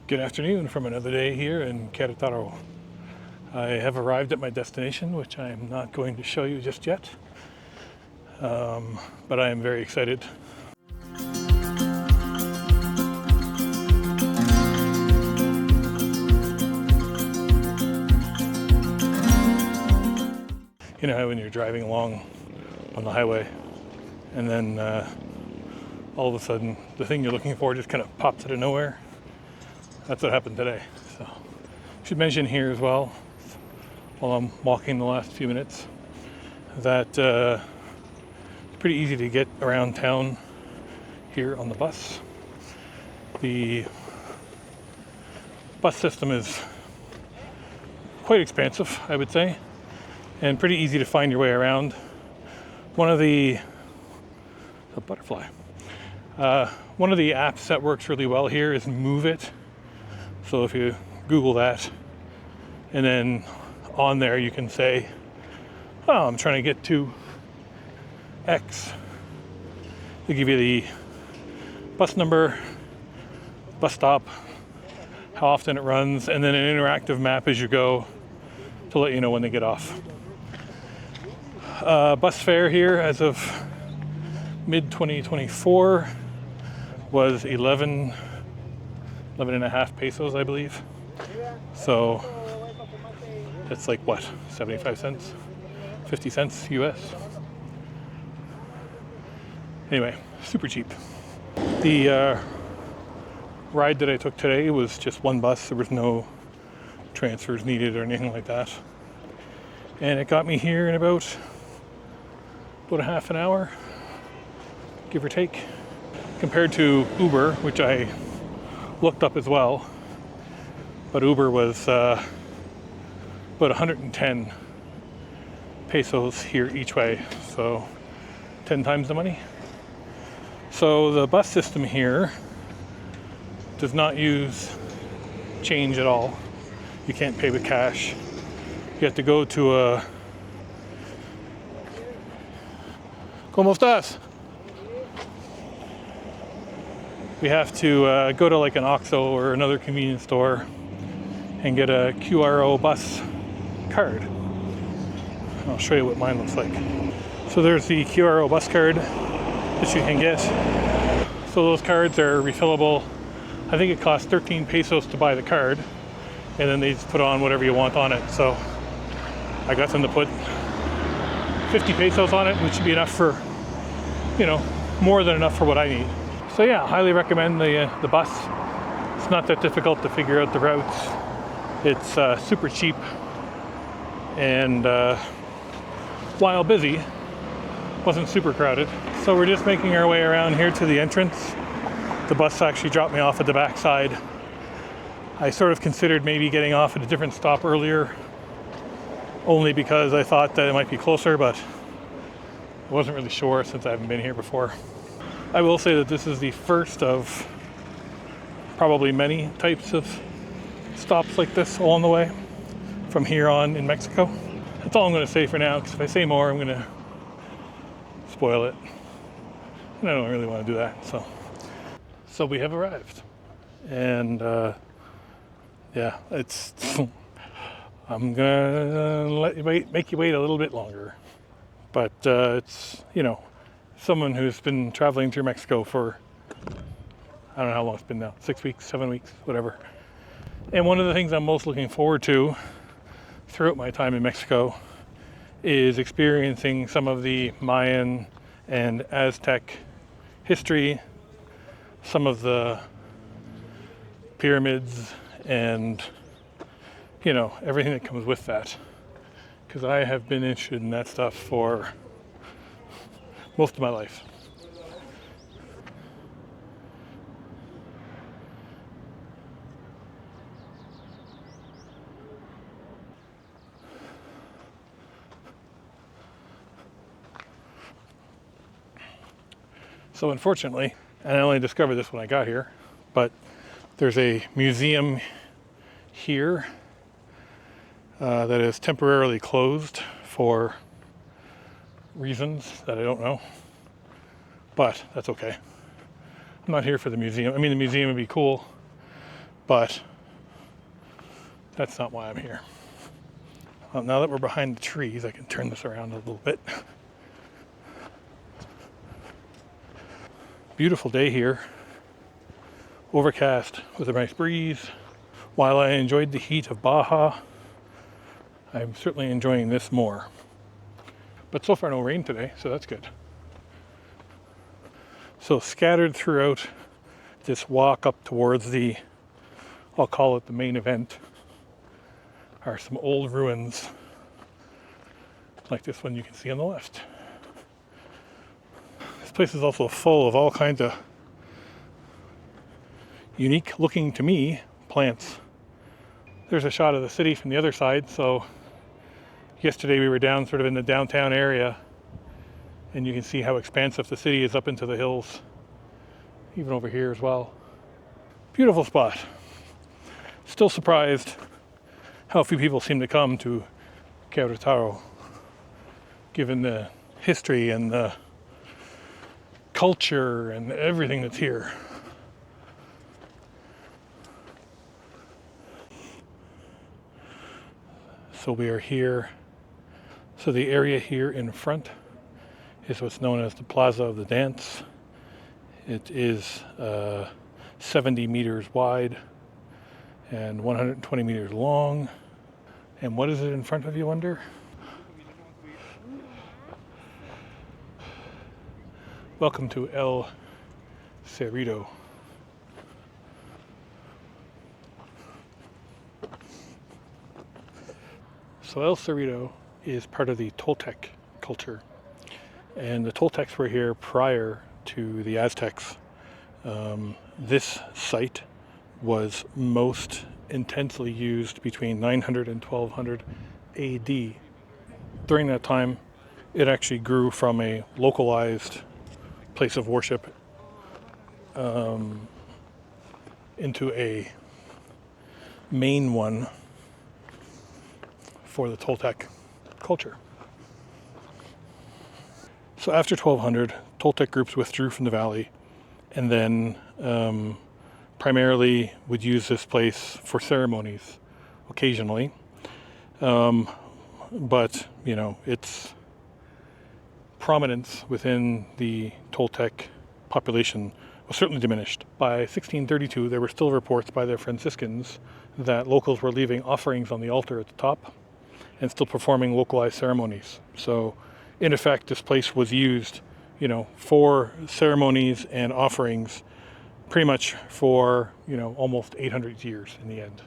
Good afternoon from another day here in Querétaro. I have arrived at my destination, which I am not going to show you just yet, but I am very excited. You know how when you're driving along on the highway and then all of a sudden the thing you're looking for just kind of pops out of nowhere? That's what happened today. So I should mention here as well, while I'm walking the last few minutes, that it's pretty easy to get around town here on the bus. The bus system is quite expansive, I would say, and pretty easy to find your way around. One of the apps that works really well here is Move It. So if you Google that, and then on there you can say, oh, I'm trying to get to X. They give you the bus number, bus stop, how often it runs, and then an interactive map as you go to let you know when they get off. Bus fare here as of mid-2024 was 11 and a half pesos, I believe. So that's like what, 75 cents, 50 cents US. Anyway, super cheap. The ride that I took today was just one bus. There was no transfers needed or anything like that. And it got me here in about a half an hour, give or take. Compared to Uber, which I looked up as well, but Uber was about 110 pesos here each way, so 10 times the money. So the bus system here does not use change at all. You can't pay with cash. You have to go to a... ¿Cómo estás? We have to go to like an OXXO or another convenience store and get a QRO bus card. I'll show you what mine looks like. So there's the QRO bus card that you can get. So those cards are refillable. I think it costs 13 pesos to buy the card, and then they just put on whatever you want on it. So I got them to put 50 pesos on it, which should be enough for, more than enough for what I need. So yeah, highly recommend the bus. It's not that difficult to figure out the routes. It's super cheap, and while busy, wasn't super crowded. So we're just making our way around here to the entrance. The bus actually dropped me off at the backside. I sort of considered maybe getting off at a different stop earlier, only because I thought that it might be closer, but I wasn't really sure since I haven't been here before. I will say that this is the first of probably many types of stops like this along the way from here on in Mexico. That's all I'm going to say for now, because if I say more, I'm going to spoil it. And I don't really want to do that. So we have arrived. And yeah, it's... I'm going to make you wait a little bit longer. But it's, someone who's been traveling through Mexico for, I don't know how long it's been now, 6 weeks, 7 weeks, whatever. And one of the things I'm most looking forward to throughout my time in Mexico is experiencing some of the Mayan and Aztec history, some of the pyramids, and, everything that comes with that. Because I have been interested in that stuff for most of my life. So unfortunately, and I only discovered this when I got here, but there's a museum here that is temporarily closed for reasons that I don't know, but that's okay. I'm not here for the museum. I mean, the museum would be cool, but that's not why I'm here. Well, now that we're behind the trees, I can turn this around a little bit. Beautiful day here. Overcast with a nice breeze. While I enjoyed the heat of Baja, I'm certainly enjoying this more. But so far no rain today, so that's good. So scattered throughout this walk up towards the, I'll call it the main event, are some old ruins like this one you can see on the left. This place is also full of all kinds of unique looking, to me, plants. There's a shot of the city from the other side. So yesterday we were down sort of in the downtown area, and you can see how expansive the city is up into the hills, even over here as well. Beautiful spot. Still surprised how few people seem to come to Querétaro, given the history and the culture and everything that's here. So we are here. So the area here in front is what's known as the Plaza of the Dance. It is 70 meters wide and 120 meters long. And what is it in front of you, wonder? Welcome to El Cerrito. So El Cerrito is part of the Toltec culture. And the Toltecs were here prior to the Aztecs. This site was most intensely used between 900 and 1200 AD. During that time, it actually grew from a localized place of worship into a main one for the Toltec culture. So after 1200, Toltec groups withdrew from the valley and then primarily would use this place for ceremonies occasionally. But, you know, its prominence within the Toltec population was certainly diminished. By 1632, there were still reports by the Franciscans that locals were leaving offerings on the altar at the top and still performing localized ceremonies. So, in effect, this place was used, you know, for ceremonies and offerings pretty much for, you know, almost 800 years in the end.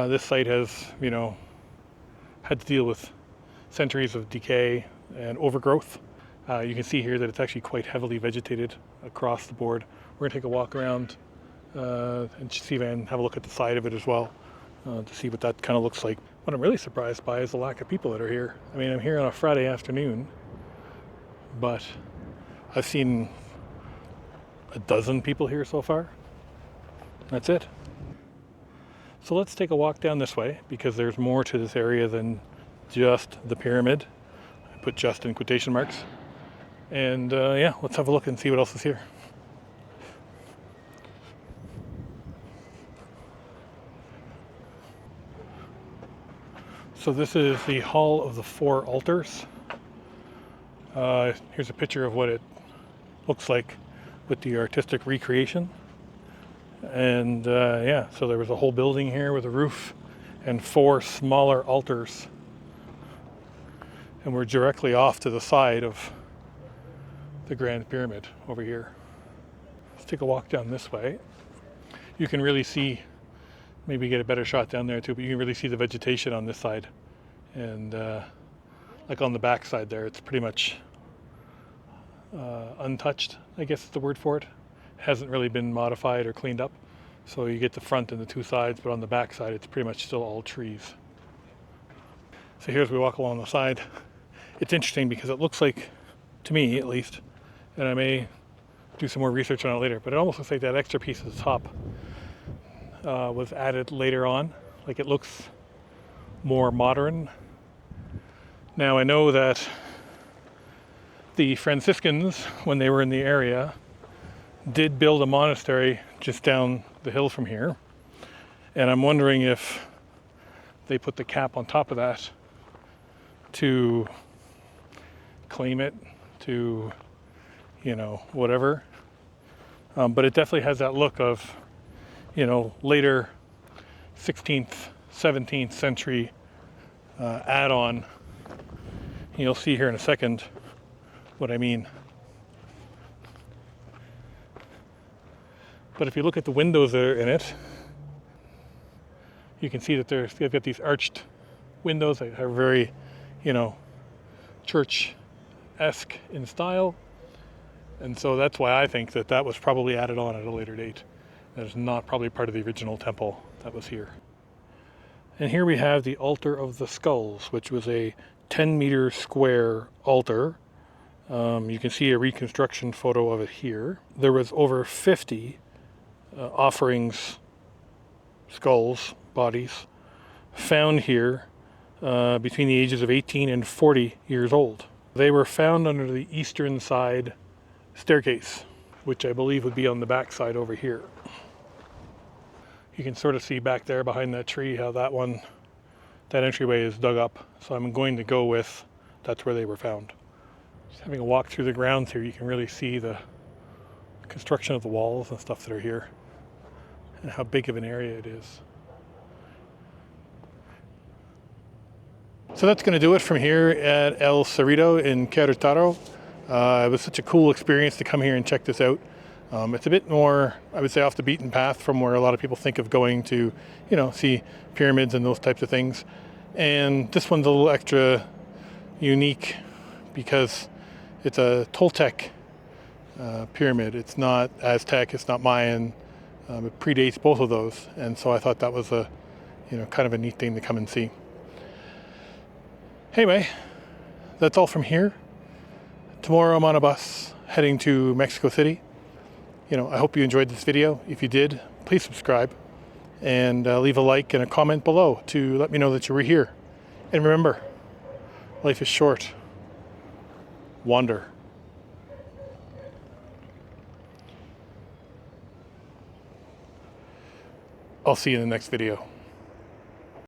This site has, you know, had to deal with centuries of decay and overgrowth. You can see here that it's actually quite heavily vegetated across the board. We're gonna take a walk around and see and have a look at the side of it as well to see what that kind of looks like. What I'm really surprised by is the lack of people that are here. I mean, I'm here on a Friday afternoon, but I've seen a dozen people here so far. That's it. So let's take a walk down this way because there's more to this area than just the pyramid. I put just in quotation marks. And yeah, let's have a look and see what else is here. So this is the Hall of the Four Altars. Here's a picture of what it looks like with the artistic recreation. And yeah, so there was a whole building here with a roof and 4 smaller altars. And we're directly off to the side of the Grand Pyramid over here. Let's take a walk down this way. You can really see, maybe get a better shot down there too, but you can really see the vegetation on this side. And like on the back side there, it's pretty much untouched, I guess is the word for it. Hasn't really been modified or cleaned up. So you get the front and the 2 sides, but on the back side, it's pretty much still all trees. So here as we walk along the side, it's interesting because it looks like, to me at least, and I may do some more research on it later, but it almost looks like that extra piece at the top was added later on. Like it looks more modern. Now I know that the Franciscans, when they were in the area, did build a monastery just down the hill from here. And I'm wondering if they put the cap on top of that to claim it, to, you know, whatever. But it definitely has that look of, you know, later 16th, 17th century add-on. You'll see here in a second what I mean. But if you look at the windows that are in it, you can see that they've got these arched windows that are very, you know, church-esque in style. And so that's why I think that that was probably added on at a later date. That is not probably part of the original temple that was here. And here we have the Altar of the Skulls, which was a 10-meter square altar. You can see a reconstruction photo of it here. There was over 50 offerings, skulls, bodies, found here between the ages of 18 and 40 years old. They were found under the eastern side staircase, which I believe would be on the back side over here. You can sort of see back there behind that tree how that entryway is dug up. So I'm going to go with that's where they were found. Just having a walk through the grounds here, you can really see the construction of the walls and stuff that are here and how big of an area it is. So that's going to do it from here at El Cerrito in Querétaro. It was such a cool experience to come here and check this out. It's a bit more, I would say, off the beaten path from where a lot of people think of going to, you know, see pyramids and those types of things. And this one's a little extra unique because it's a Toltec pyramid. It's not Aztec, it's not Mayan. It predates both of those. And so I thought that was a, you know, kind of a neat thing to come and see. Anyway, that's all from here. Tomorrow I'm on a bus heading to Mexico City. You know, I hope you enjoyed this video. If you did, please subscribe and leave a like and a comment below to let me know that you were here. And remember, life is short. Wander. I'll see you in the next video.